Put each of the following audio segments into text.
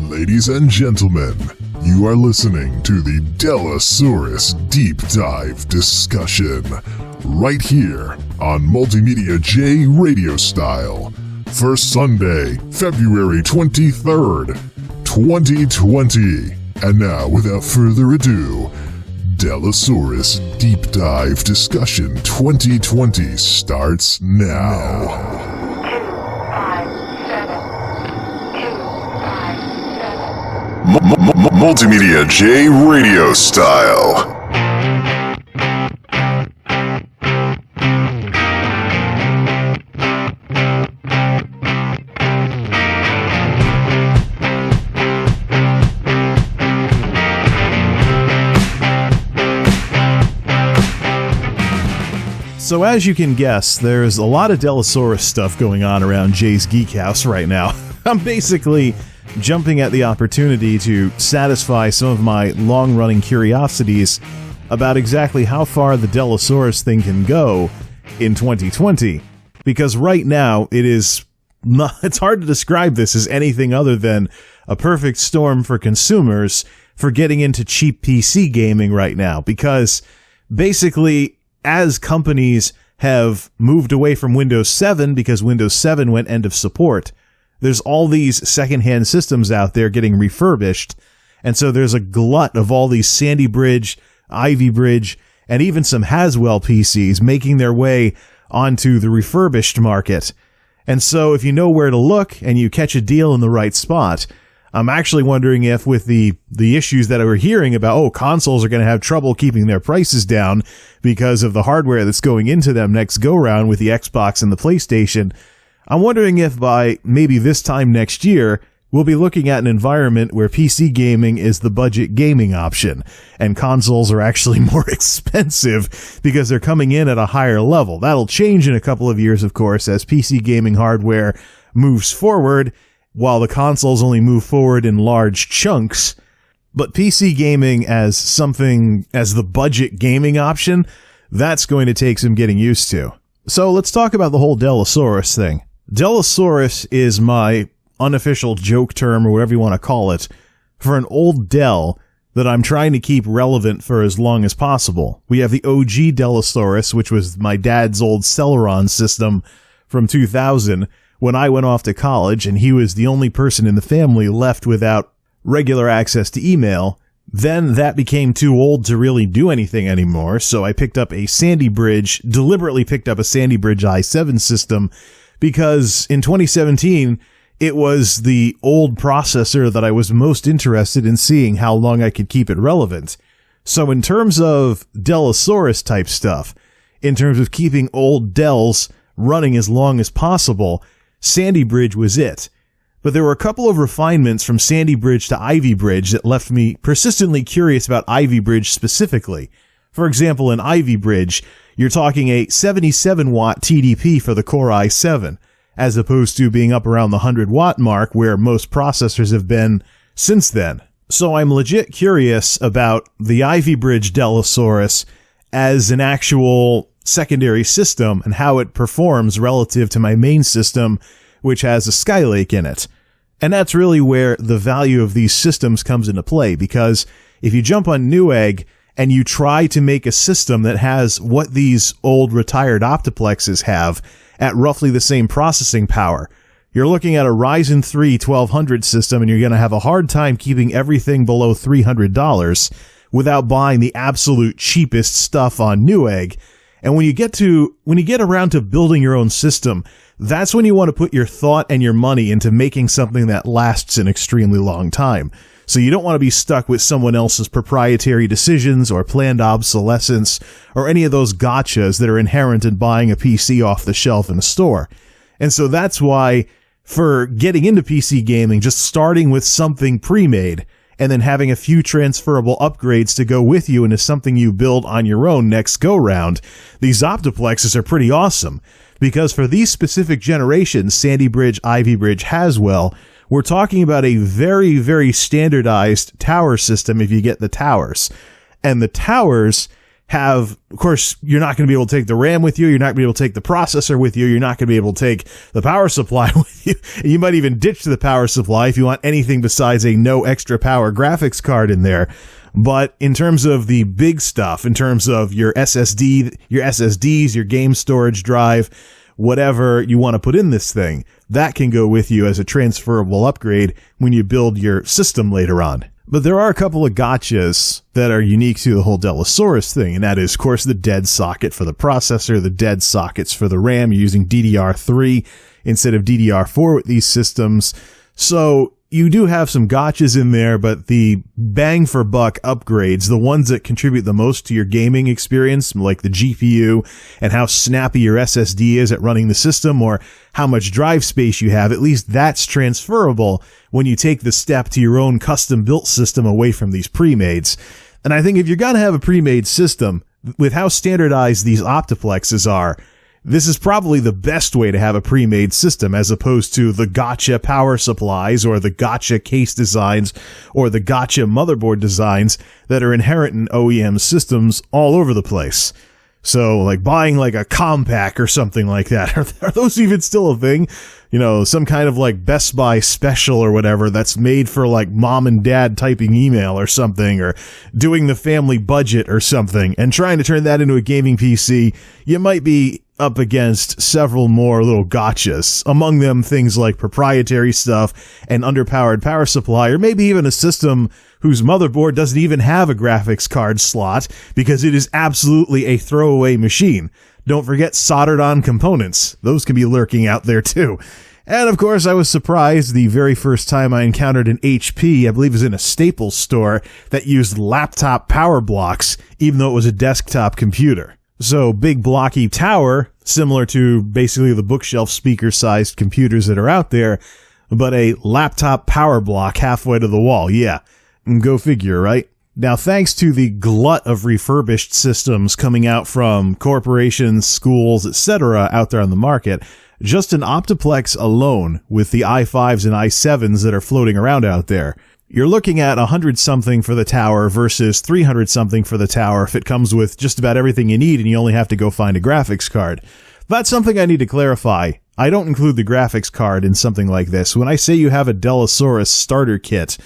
Ladies and gentlemen, you are listening to the Dellasaurus Deep Dive discussion right here on MultimediaJay Radio Style for Sunday, February 23rd, 2020. And now, without further ado, Dellasaurus Deep Dive Discussion 2020 starts now. MultimediaJay Radio Style. So as you can guess, there's a lot of Dellasaurus stuff going on around Jay's Geek House right now. I'm basically jumping at the opportunity to satisfy some of my long-running curiosities about exactly how far the Dellasaurus thing can go in 2020. Because right now, it's hard to describe this as anything other than a perfect storm for consumers for getting into cheap PC gaming right now. Because basically, as companies have moved away from Windows 7 because Windows 7 went end of support, there's all these secondhand systems out there getting refurbished, and so there's a glut of all these Sandy Bridge, Ivy Bridge, and even some Haswell PCs making their way onto the refurbished market. And so if you know where to look and you catch a deal in the right spot, I'm actually wondering if with the issues that we're hearing about, consoles are going to have trouble keeping their prices down because of the hardware that's going into them next go-round with the Xbox and the PlayStation, I'm wondering if by maybe this time next year, we'll be looking at an environment where PC gaming is the budget gaming option, and consoles are actually more expensive because they're coming in at a higher level. That'll change in a couple of years, of course, as PC gaming hardware moves forward, while the consoles only move forward in large chunks. But PC gaming as the budget gaming option, that's going to take some getting used to. So let's talk about the whole Dellasaurus thing. Dellasaurus is my unofficial joke term, or whatever you want to call it, for an old Dell that I'm trying to keep relevant for as long as possible. We have the OG Dellasaurus, which was my dad's old Celeron system from 2000 when I went off to college, and he was the only person in the family left without regular access to email. Then that became too old to really do anything anymore, so I deliberately picked up a Sandy Bridge i7 system, because in 2017, it was the old processor that I was most interested in seeing how long I could keep it relevant. So in terms of Dellasaurus type stuff, in terms of keeping old Dells running as long as possible, Sandy Bridge was it. But there were a couple of refinements from Sandy Bridge to Ivy Bridge that left me persistently curious about Ivy Bridge specifically. For example, in Ivy Bridge, you're talking a 77-watt TDP for the Core i7, as opposed to being up around the 100-watt mark where most processors have been since then. So I'm legit curious about the Ivy Bridge Dellasaurus as an actual secondary system and how it performs relative to my main system, which has a Skylake in it. And that's really where the value of these systems comes into play, because if you jump on Newegg and you try to make a system that has what these old retired Optiplexes have at roughly the same processing power, you're looking at a Ryzen 3 1200 system, and you're going to have a hard time keeping everything below $300 without buying the absolute cheapest stuff on Newegg. And when you get around to building your own system, that's when you want to put your thought and your money into making something that lasts an extremely long time. So you don't want to be stuck with someone else's proprietary decisions or planned obsolescence or any of those gotchas that are inherent in buying a PC off the shelf in a store. And so that's why, for getting into PC gaming, just starting with something pre-made and then having a few transferable upgrades to go with you into something you build on your own next go-round, these Optiplexes are pretty awesome. Because for these specific generations, Sandy Bridge, Ivy Bridge, Haswell, we're talking about a very, very standardized tower system if you get the towers. And the towers have, of course, you're not going to be able to take the RAM with you. You're not going to be able to take the processor with you. You're not going to be able to take the power supply with you. And you might even ditch the power supply if you want anything besides a no extra power graphics card in there. But in terms of the big stuff, in terms of your SSD, your SSDs, your game storage drive, whatever you want to put in this thing, that can go with you as a transferable upgrade when you build your system later on. But there are a couple of gotchas that are unique to the whole Dellasaurus thing, and that is, of course, the dead socket for the processor, the dead sockets for the RAM. You're using DDR3 instead of DDR4 with these systems. So you do have some gotchas in there, but the bang for buck upgrades, the ones that contribute the most to your gaming experience, like the GPU and how snappy your SSD is at running the system, or how much drive space you have, at least that's transferable when you take the step to your own custom built system away from these pre-mades. And I think if you're going to have a pre-made system, with how standardized these Optiplexes are, this is probably the best way to have a pre-made system, as opposed to the gotcha power supplies or the gotcha case designs or the gotcha motherboard designs that are inherent in OEM systems all over the place. So, like buying like a Compaq or something like that. Are those even still a thing? You know, some kind of like Best Buy special or whatever that's made for like mom and dad typing email or something, or doing the family budget or something, and trying to turn that into a gaming PC, you might be up against several more little gotchas, among them things like proprietary stuff, an underpowered power supply, or maybe even a system whose motherboard doesn't even have a graphics card slot because it is absolutely a throwaway machine. Don't forget soldered on components. Those can be lurking out there too. And of course, I was surprised the very first time I encountered an HP, I believe it was in a Staples store, that used laptop power blocks, even though it was a desktop computer. So, big blocky tower, similar to basically the bookshelf speaker-sized computers that are out there, but a laptop power block halfway to the wall. Yeah, go figure, right? Now, thanks to the glut of refurbished systems coming out from corporations, schools, etc. out there on the market, just an Optiplex alone, with the i5s and i7s that are floating around out there, you're looking at 100-something for the tower versus 300-something for the tower if it comes with just about everything you need and you only have to go find a graphics card. That's something I need to clarify. I don't include the graphics card in something like this. When I say you have a Dellasaurus starter kit,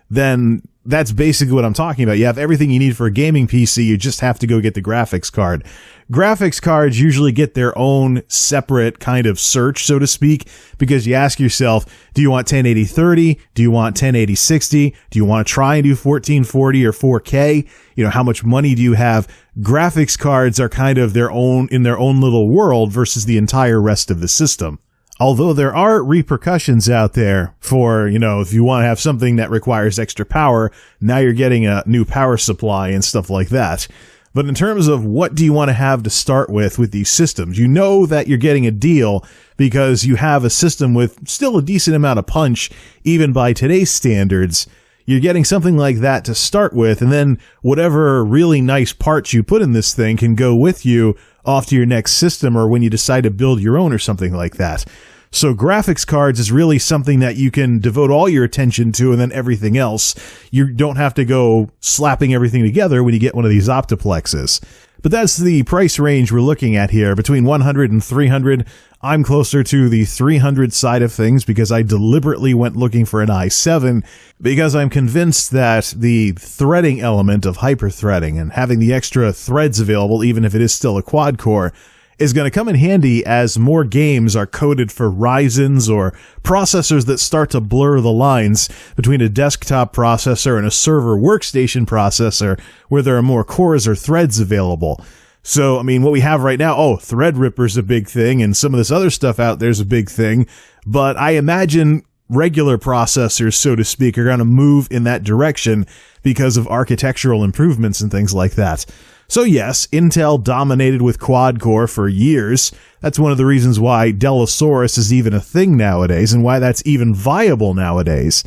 then that's basically what I'm talking about. You have everything you need for a gaming PC, you just have to go get the graphics card. Graphics cards usually get their own separate kind of search, so to speak, because you ask yourself, do you want 1080-30? Do you want 1080-60? Do you want to try and do 1440 or 4K? You know, how much money do you have? Graphics cards are kind of their own, in their own little world versus the entire rest of the system. Although there are repercussions out there for, you know, if you want to have something that requires extra power, now you're getting a new power supply and stuff like that. But in terms of what do you want to have to start with these systems, you know that you're getting a deal because you have a system with still a decent amount of punch, even by today's standards. You're getting something like that to start with, and then whatever really nice parts you put in this thing can go with you off to your next system or when you decide to build your own or something like that. So graphics cards is really something that you can devote all your attention to, and then everything else, you don't have to go slapping everything together when you get one of these Optiplexes. But that's the price range we're looking at here, between 100 and 300. I'm closer to the 300 side of things because I deliberately went looking for an i7 because I'm convinced that the threading element of HyperThreading and having the extra threads available, even if it is still a quad core, is going to come in handy as more games are coded for Ryzens or processors that start to blur the lines between a desktop processor and a server workstation processor where there are more cores or threads available. So, I mean, what we have right now, Threadripper's a big thing, and some of this other stuff out there's a big thing, but I imagine regular processors, so to speak, are going to move in that direction because of architectural improvements and things like that. So yes, Intel dominated with quad-core for years. That's one of the reasons why Dellasaurus is even a thing nowadays, and why that's even viable nowadays.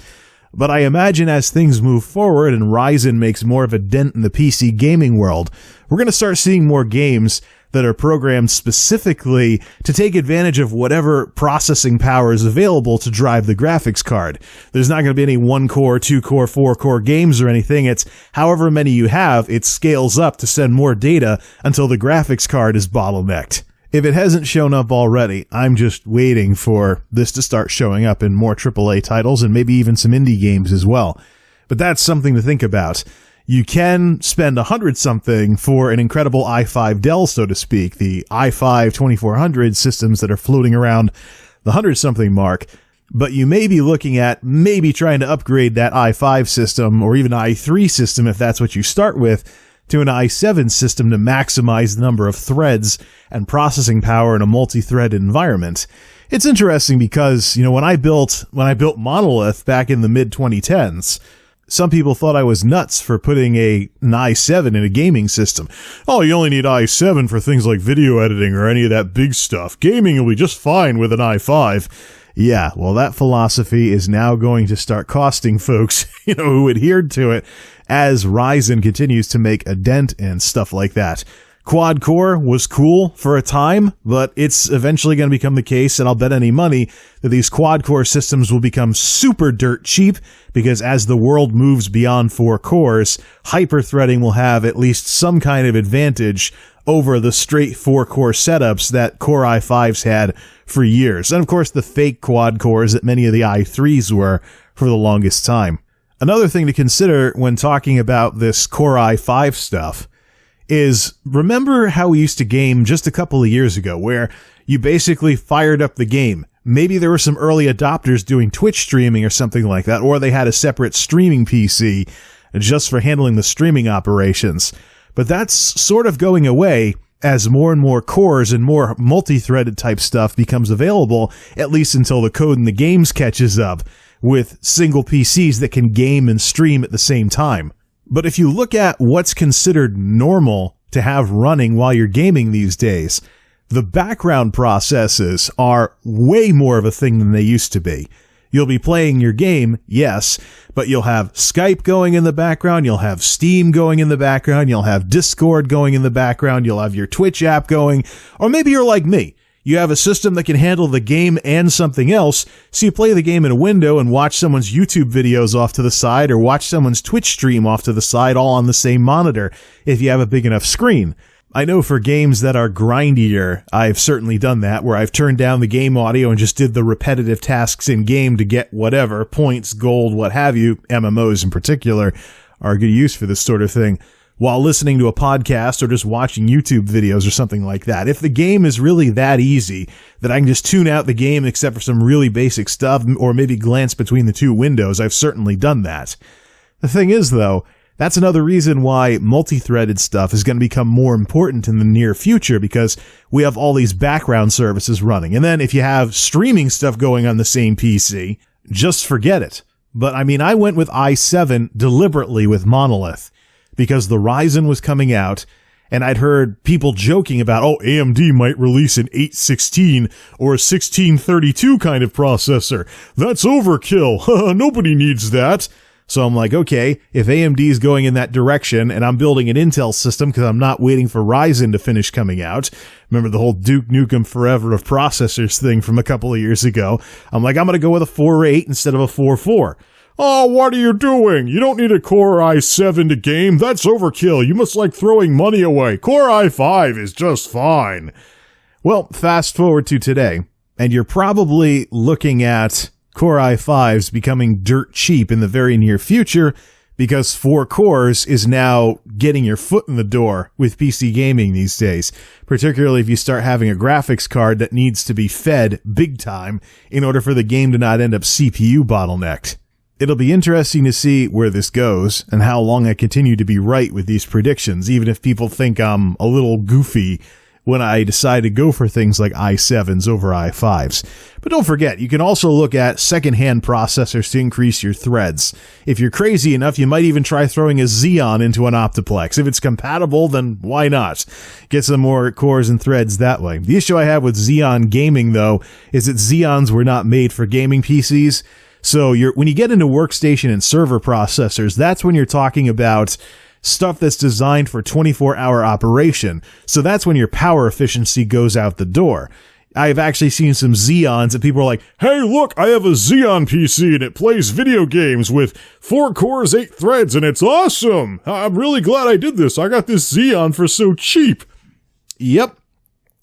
But I imagine as things move forward and Ryzen makes more of a dent in the PC gaming world, we're going to start seeing more games that are programmed specifically to take advantage of whatever processing power is available to drive the graphics card. There's not going to be any 1-core, 2-core, 4-core games or anything. It's however many you have, it scales up to send more data until the graphics card is bottlenecked. If it hasn't shown up already, I'm just waiting for this to start showing up in more AAA titles and maybe even some indie games as well. But that's something to think about. You can spend 100-something for an incredible i5 Dell, so to speak, the i5 2400 systems that are floating around the 100-something mark, but you may be looking at maybe trying to upgrade that i5 system or even i3 system if that's what you start with, to an i7 system to maximize the number of threads and processing power in a multi-threaded environment. It's interesting because, when I built Monolith back in the mid-2010s, some people thought I was nuts for putting an i7 in a gaming system. Oh, you only need i7 for things like video editing or any of that big stuff. Gaming will be just fine with an i5. Yeah, well, that philosophy is now going to start costing folks, who adhered to it as Ryzen continues to make a dent and stuff like that. Quad core was cool for a time, but it's eventually going to become the case, and I'll bet any money that these quad core systems will become super dirt cheap, because as the world moves beyond 4 cores, HyperThreading will have at least some kind of advantage over the straight 4-core setups that Core i5s had for years. And of course, the fake quad cores that many of the i3s were for the longest time. Another thing to consider when talking about this Core i5 stuff is, remember how we used to game just a couple of years ago, where you basically fired up the game. Maybe there were some early adopters doing Twitch streaming or something like that, or they had a separate streaming PC just for handling the streaming operations. But that's sort of going away as more and more cores and more multi-threaded type stuff becomes available, at least until the code in the games catches up with single PCs that can game and stream at the same time. But if you look at what's considered normal to have running while you're gaming these days, the background processes are way more of a thing than they used to be. You'll be playing your game, yes, but you'll have Skype going in the background, you'll have Steam going in the background, you'll have Discord going in the background, you'll have your Twitch app going, or maybe you're like me. You have a system that can handle the game and something else, so you play the game in a window and watch someone's YouTube videos off to the side or watch someone's Twitch stream off to the side, all on the same monitor, if you have a big enough screen. I know for games that are grindier, I've certainly done that, where I've turned down the game audio and just did the repetitive tasks in-game to get whatever, points, gold, what have you. MMOs in particular are a good use for this sort of thing, while listening to a podcast or just watching YouTube videos or something like that. If the game is really that easy that I can just tune out the game except for some really basic stuff, or maybe glance between the two windows, I've certainly done that. The thing is, though, that's another reason why multi-threaded stuff is going to become more important in the near future, because we have all these background services running. And then if you have streaming stuff going on the same PC, just forget it. But I went with i7 deliberately with Monolith, because the Ryzen was coming out, and I'd heard people joking about, AMD might release an 816 or a 1632 kind of processor. That's overkill. Nobody needs that. So I'm like, okay, if AMD is going in that direction and I'm building an Intel system because I'm not waiting for Ryzen to finish coming out. Remember the whole Duke Nukem Forever of processors thing from a couple of years ago. I'm like, I'm going to go with a 4.8 instead of a 4.4. Oh, what are you doing? You don't need a Core i7 to game. That's overkill. You must like throwing money away. Core i5 is just fine. Well, fast forward to today, and you're probably looking at Core i5s becoming dirt cheap in the very near future, because 4 cores is now getting your foot in the door with PC gaming these days, particularly if you start having a graphics card that needs to be fed big time in order for the game to not end up CPU bottlenecked. It'll be interesting to see where this goes and how long I continue to be right with these predictions, even if people think I'm a little goofy when I decide to go for things like i7s over i5s. But don't forget, you can also look at second-hand processors to increase your threads. If you're crazy enough, you might even try throwing a Xeon into an Optiplex. If it's compatible, then why not? Get some more cores and threads that way. The issue I have with Xeon Gaming, though, is that Xeons were not made for gaming PCs. So when you get into workstation and server processors, that's when you're talking about stuff that's designed for 24-hour operation. So that's when your power efficiency goes out the door. I've actually seen some Xeons that people are like, hey, look, I have a Xeon PC and it plays video games with 4 cores, 8 threads, and it's awesome. I'm really glad I did this. I got this Xeon for so cheap. Yep.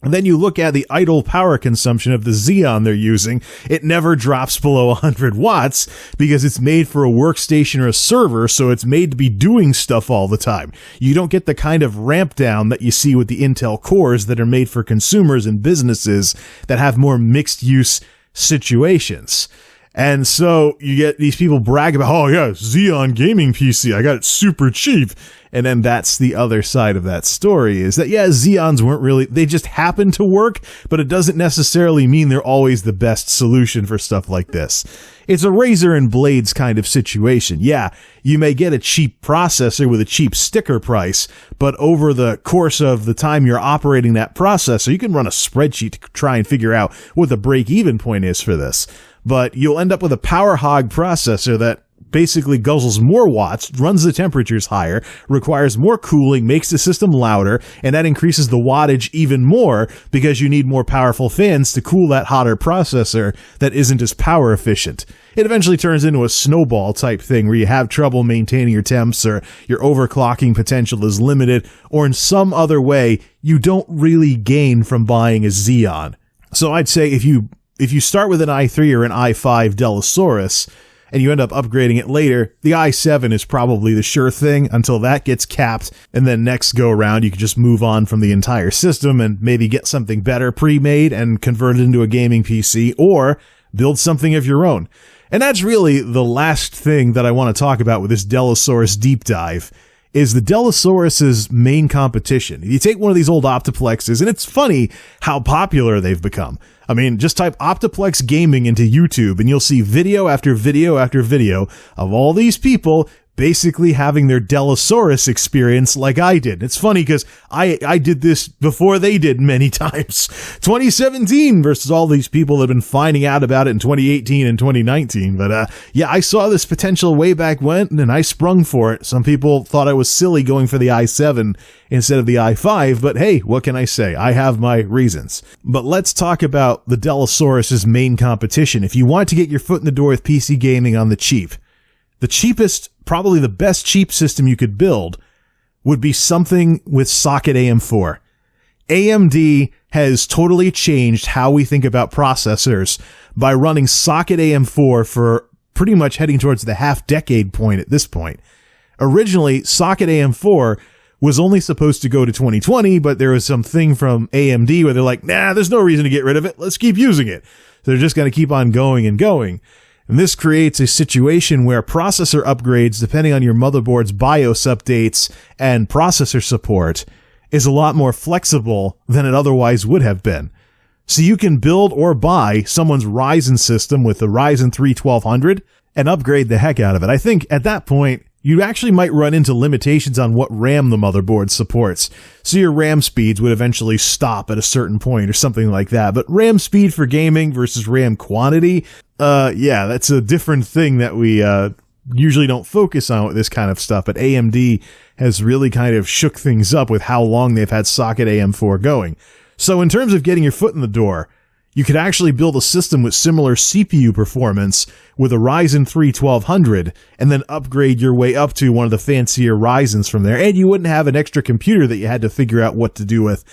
And then you look at the idle power consumption of the Xeon they're using. It never drops below 100 watts because it's made for a workstation or a server, so it's made to be doing stuff all the time. You don't get the kind of ramp down that you see with the Intel cores that are made for consumers and businesses that have more mixed use situations. And so you get these people brag about, oh yeah, Xeon Gaming PC, I got it super cheap. And then that's the other side of that story is that, yeah, Xeons weren't really, they just happen to work, but it doesn't necessarily mean they're always the best solution for stuff like this. It's a razor and blades kind of situation. Yeah, you may get a cheap processor with a cheap sticker price, but over the course of the time you're operating that processor, you can run a spreadsheet to try and figure out what the break-even point is for this. But you'll end up with a power hog processor that basically guzzles more watts, runs the temperatures higher, requires more cooling, makes the system louder, and that increases the wattage even more because you need more powerful fans to cool that hotter processor that isn't as power efficient. It eventually turns into a snowball type thing where you have trouble maintaining your temps, or your overclocking potential is limited, or in some other way you don't really gain from buying a Xeon. So I'd say if you start with an i3 or an i5 Dellasaurus, and you end up upgrading it later, the i7 is probably the sure thing until that gets capped, and then next go around you can just move on from the entire system and maybe get something better pre-made and convert it into a gaming PC, or build something of your own. And that's really the last thing that I want to talk about with this Dellasaurus deep dive, is the Dellasaurus's main competition. You take one of these old Optiplexes, and it's funny how popular they've become. I mean, just type Optiplex Gaming into YouTube, and you'll see video after video after video of all these people basically having their Dellasaurus experience like I did. It's funny because I did this before they did many times. 2017 versus all these people that have been finding out about it in 2018 and 2019. But yeah, I saw this potential way back when, and I sprung for it. Some people thought I was silly going for the i7 instead of the i5, but hey, what can I say? I have my reasons. But let's talk about the Dellasaurus's main competition. If you want to get your foot in the door with PC gaming on the cheap, the cheapest, probably the best cheap system you could build would be something with socket AM4. AMD has totally changed how we think about processors by running socket AM4 for pretty much heading towards the half-decade point at this point. Originally, socket AM4 was only supposed to go to 2020, but there was something from AMD where they're like, nah, there's no reason to get rid of it. Let's keep using it. So they're just going to keep on going and going. And this creates a situation where processor upgrades, depending on your motherboard's BIOS updates and processor support, is a lot more flexible than it otherwise would have been. So you can build or buy someone's Ryzen system with the Ryzen 3 1200 and upgrade the heck out of it. I think at that point, you actually might run into limitations on what RAM the motherboard supports. So your RAM speeds would eventually stop at a certain point or something like that. But RAM speed for gaming versus RAM quantity, yeah, that's a different thing that we usually don't focus on with this kind of stuff. But AMD has really kind of shook things up with how long they've had socket AM4 going. So in terms of getting your foot in the door, you could actually build a system with similar CPU performance with a Ryzen 3 1200 and then upgrade your way up to one of the fancier Ryzens from there. And you wouldn't have an extra computer that you had to figure out what to do with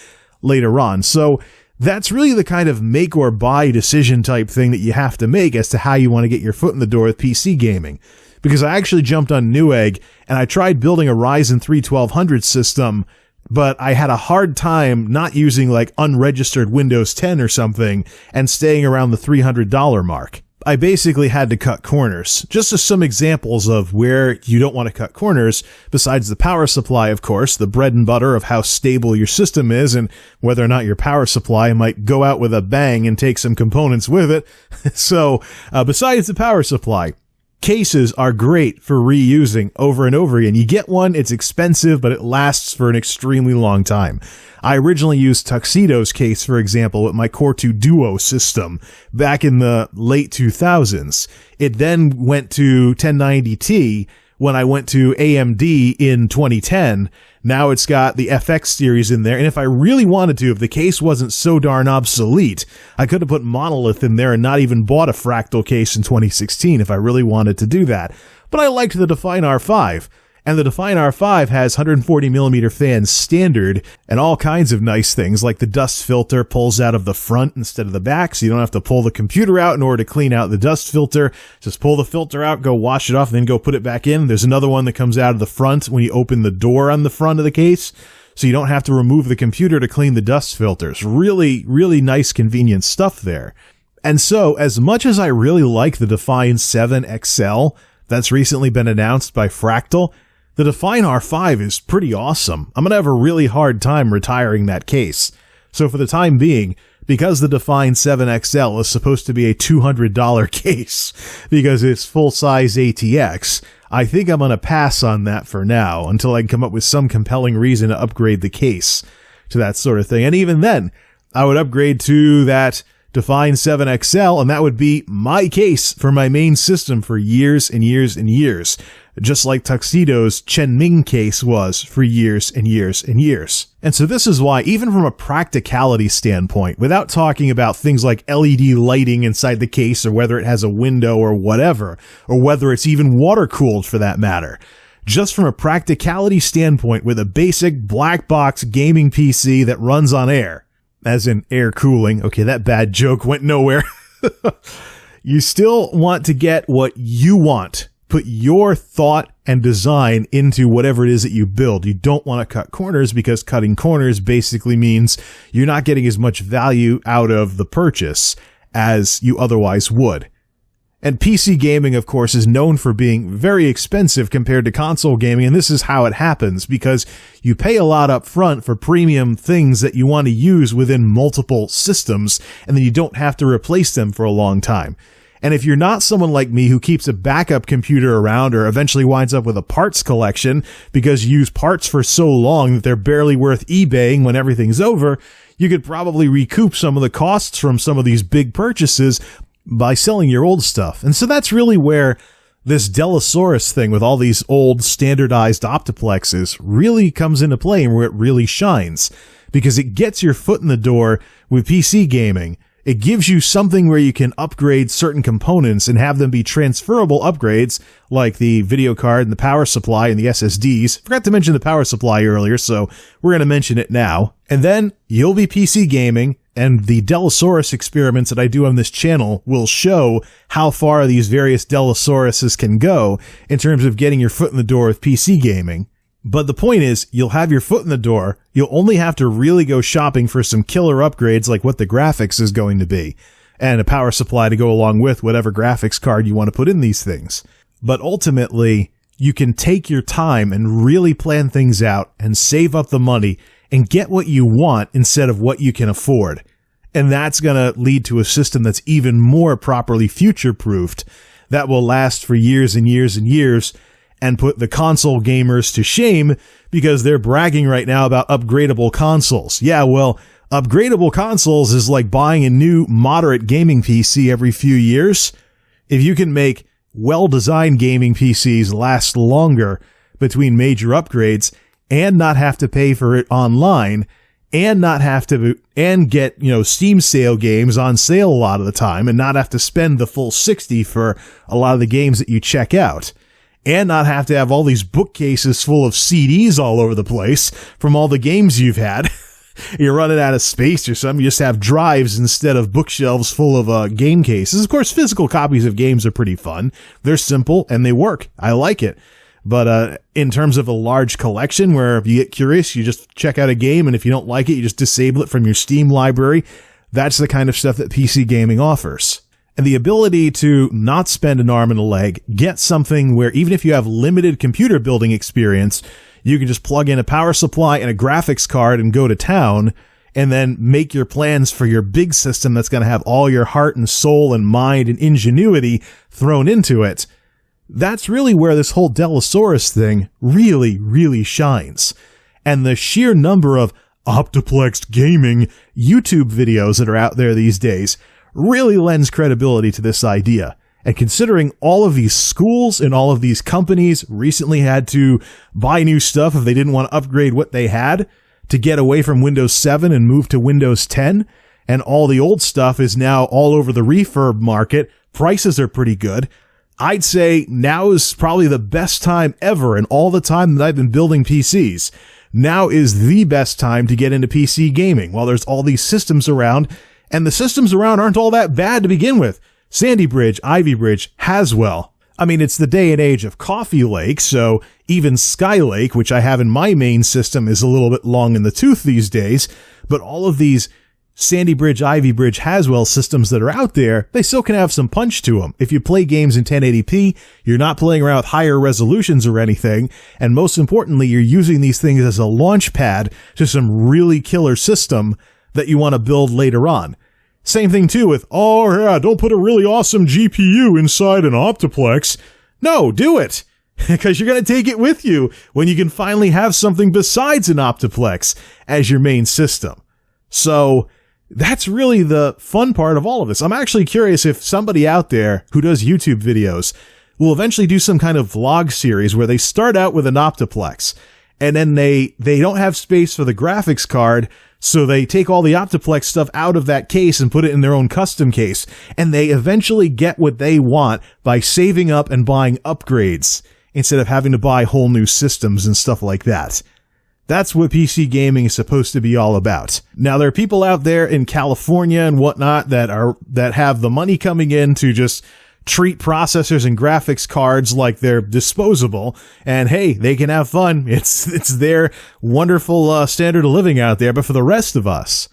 later on. So that's really the kind of make or buy decision type thing that you have to make as to how you want to get your foot in the door with PC gaming. Because I actually jumped on Newegg and I tried building a Ryzen 3 1200 system, but I had a hard time not using like unregistered Windows 10 or something and staying around the $300 mark. I basically had to cut corners. Just as some examples of where you don't want to cut corners, besides the power supply, of course, the bread and butter of how stable your system is and whether or not your power supply might go out with a bang and take some components with it. So, besides the power supply, cases are great for reusing over and over again. You get one, it's expensive, but it lasts for an extremely long time. I originally used Tuxedo's case, for example, with my Core 2 Duo system back in the late 2000s. It then went to 1090T, when I went to AMD in 2010. Now it's got the FX series in there, and if I really wanted to, if the case wasn't so darn obsolete, I could have put Monolith in there and not even bought a Fractal case in 2016 if I really wanted to do that. But I liked the Define R5. And the Define R5 has 140mm fans standard and all kinds of nice things, like the dust filter pulls out of the front instead of the back, so you don't have to pull the computer out in order to clean out the dust filter. Just pull the filter out, go wash it off, and then go put it back in. There's another one that comes out of the front when you open the door on the front of the case, so you don't have to remove the computer to clean the dust filters. Really, really nice, convenient stuff there. And so, as much as I really like the Define 7 XL that's recently been announced by Fractal, the Define R5 is pretty awesome. I'm going to have a really hard time retiring that case. So for the time being, because the Define 7 XL is supposed to be a $200 case because it's full-size ATX, I think I'm going to pass on that for now until I can come up with some compelling reason to upgrade the case to that sort of thing. And even then, I would upgrade to that Define 7 XL, and that would be my case for my main system for years and years and years. Just like Tuxedo's Chenming case was for years and years and years. And so this is why, even from a practicality standpoint, without talking about things like LED lighting inside the case or whether it has a window or whatever, or whether it's even water-cooled for that matter, just from a practicality standpoint with a basic black box gaming PC that runs on air, as in air cooling, okay, that bad joke went nowhere, you still want to get what you want. Put your thought and design into whatever it is that you build. You don't want to cut corners because cutting corners basically means you're not getting as much value out of the purchase as you otherwise would. And PC gaming, of course, is known for being very expensive compared to console gaming, and this is how it happens because you pay a lot up front for premium things that you want to use within multiple systems, and then you don't have to replace them for a long time. And if you're not someone like me who keeps a backup computer around or eventually winds up with a parts collection because you use parts for so long that they're barely worth eBaying when everything's over, you could probably recoup some of the costs from some of these big purchases by selling your old stuff. And so that's really where this Dellasaurus thing with all these old standardized Optiplexes really comes into play and where it really shines, because it gets your foot in the door with PC gaming. It gives you something where you can upgrade certain components and have them be transferable upgrades, like the video card and the power supply and the SSDs. Forgot to mention the power supply earlier, so we're going to mention it now. And then you'll be PC gaming, and the Dellasaurus experiments that I do on this channel will show how far these various Dellasauruses can go in terms of getting your foot in the door with PC gaming. But the point is, you'll have your foot in the door, you'll only have to really go shopping for some killer upgrades like what the graphics is going to be, and a power supply to go along with whatever graphics card you want to put in these things. But ultimately, you can take your time and really plan things out and save up the money and get what you want instead of what you can afford. And that's going to lead to a system that's even more properly future-proofed, that will last for years and years and years, and put the console gamers to shame because they're bragging right now about upgradable consoles. Yeah, well, upgradable consoles is like buying a new moderate gaming PC every few years. If you can make well-designed gaming PCs last longer between major upgrades and not have to pay for it online and not have to and get, Steam sale games on sale a lot of the time and not have to spend the full $60 for a lot of the games that you check out, and not have to have all these bookcases full of CDs all over the place from all the games you've had. You're running out of space or something. You just have drives instead of bookshelves full of game cases. Of course, physical copies of games are pretty fun. They're simple and they work. I like it. But in terms of a large collection where if you get curious, you just check out a game, and if you don't like it, you just disable it from your Steam library. That's the kind of stuff that PC gaming offers. And the ability to not spend an arm and a leg, get something where even if you have limited computer building experience, you can just plug in a power supply and a graphics card and go to town, and then make your plans for your big system that's going to have all your heart and soul and mind and ingenuity thrown into it. That's really where this whole Dellasaurus thing really, really shines. And the sheer number of Optiplex gaming YouTube videos that are out there these days really lends credibility to this idea. And considering all of these schools and all of these companies recently had to buy new stuff if they didn't want to upgrade what they had to get away from Windows 7 and move to Windows 10, and all the old stuff is now all over the refurb market, prices are pretty good. I'd say now is probably the best time ever in all the time that I've been building PCs. Now is the best time to get into PC gaming while there's all these systems around, and the systems around aren't all that bad to begin with. Sandy Bridge, Ivy Bridge, Haswell. I mean, it's the day and age of Coffee Lake, so even Skylake, which I have in my main system, is a little bit long in the tooth these days, but all of these Sandy Bridge, Ivy Bridge, Haswell systems that are out there, they still can have some punch to them. If you play games in 1080p, you're not playing around with higher resolutions or anything, and most importantly, you're using these things as a launch pad to some really killer system that you want to build later on. Same thing too with, oh yeah, don't put a really awesome GPU inside an Optiplex. No, do it! Because you're going to take it with you when you can finally have something besides an Optiplex as your main system. So that's really the fun part of all of this. I'm actually curious if somebody out there who does YouTube videos will eventually do some kind of vlog series where they start out with an Optiplex and then they don't have space for the graphics card, so they take all the Optiplex stuff out of that case and put it in their own custom case, and they eventually get what they want by saving up and buying upgrades instead of having to buy whole new systems and stuff like that. That's what PC gaming is supposed to be all about. Now, there are people out there in California and whatnot that have the money coming in to just treat processors and graphics cards like they're disposable, and hey, they can have fun. It's their wonderful standard of living out there. But for the rest of us,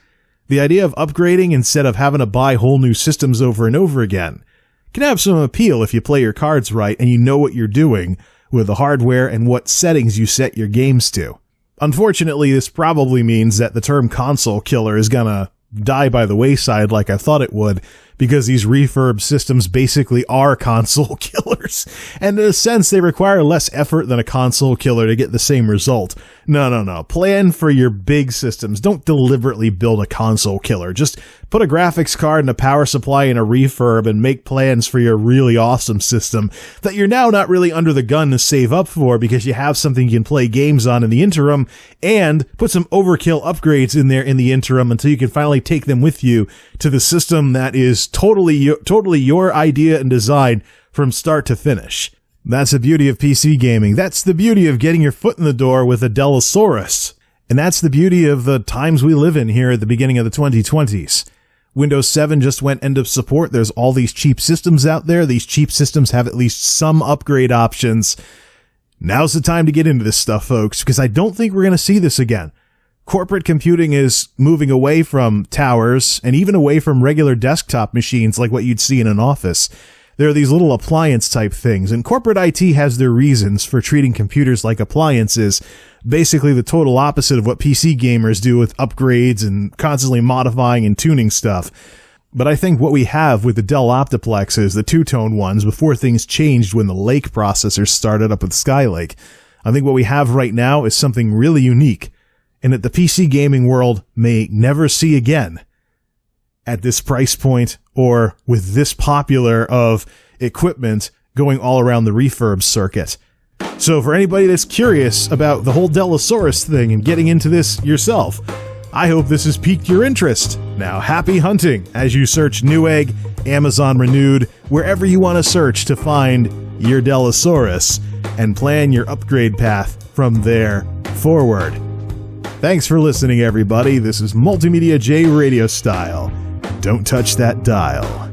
the idea of upgrading instead of having to buy whole new systems over and over again can have some appeal if you play your cards right and you know what you're doing with the hardware and what settings you set your games to. Unfortunately, this probably means that the term console killer is gonna die by the wayside like I thought it would, because these refurb systems basically are console killers. And in a sense, they require less effort than a console killer to get the same result. No. Plan for your big systems. Don't deliberately build a console killer. Just put a graphics card and a power supply in a refurb and make plans for your really awesome system that you're now not really under the gun to save up for because you have something you can play games on in the interim, and put some overkill upgrades in there in the interim until you can finally take them with you to the system that is totally your idea and design from start to finish. That's the beauty of PC gaming. That's the beauty of getting your foot in the door with a Dellasaurus. And that's the beauty of the times we live in here at the beginning of the 2020s. Windows 7 just went end of support. There's all these cheap systems out there. These cheap systems have at least some upgrade options. Now's the time to get into this stuff, folks, because I don't think we're going to see this again. Corporate computing is moving away from towers and even away from regular desktop machines like what you'd see in an office. There are these little appliance type things, and corporate IT has their reasons for treating computers like appliances, basically the total opposite of what PC gamers do with upgrades and constantly modifying and tuning stuff. But I think what we have with the Dell Optiplexes, the two-tone ones, before things changed when the Lake processors started up with Skylake, I think what we have right now is something really unique, and that the PC gaming world may never see again at this price point or with this popular of equipment going all around the refurb circuit. So for anybody that's curious about the whole Dellasaurus thing and getting into this yourself, I hope this has piqued your interest. Now, happy hunting as you search Newegg, Amazon Renewed, wherever you want to search to find your Dellasaurus, and plan your upgrade path from there forward. Thanks for listening, everybody. This is MultimediaJay Radio Style. Don't touch that dial.